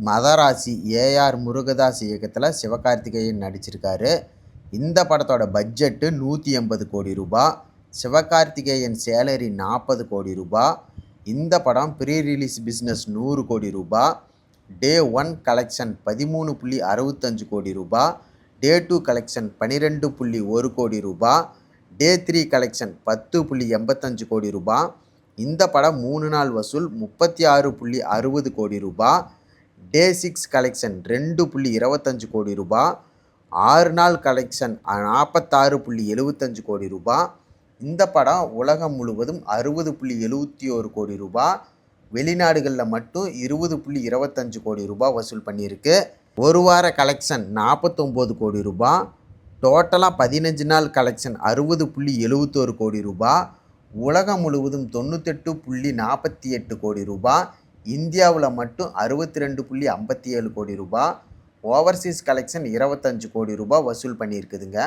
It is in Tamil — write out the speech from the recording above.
மதராசி ஏஆர் முருகதாஸ் இயக்கத்தில் சிவகார்த்திகேயன் நடிச்சிருக்காரு. இந்த படத்தோட பட்ஜெட்டு 180 கோடி ரூபா. சிவகார்த்திகேயன் சேலரி 40 கோடி ரூபா. இந்த படம் ப்ரீ ரிலீஸ் பிஸ்னஸ் 100 கோடி ரூபா. டே 1 கலெக்ஷன் 13.65 கோடி ரூபா. டே 2 கலெக்ஷன் 12.1 கோடி ரூபா. டே 3 கலெக்ஷன் 10.85 கோடி ரூபா. இந்த படம் 3 நாள் வசூல் 36.60 கோடி ரூபா. டே 6 கலெக்ஷன் 2.25 கோடி ரூபா. 6 நாள் கலெக்ஷன் 46.75 கோடி ரூபா. இந்த படம் உலகம் முழுவதும் 60.71 கோடி ரூபா, வெளிநாடுகளில் மட்டும் 20.25 கோடி ரூபா வசூல் பண்ணியிருக்கு. ஒரு வார கலெக்ஷன் 49 கோடி ரூபா. டோட்டலாக 15 நாள் கலெக்ஷன் 60.71 கோடி ரூபா. உலகம் முழுவதும் 98.48 கோடி ரூபா. இந்தியாவில் மட்டும் 62.57 கோடி ரூபா. ஓவர்சீஸ் கலெக்ஷன் 25 கோடி ரூபா வசூல் பண்ணியிருக்குதுங்க.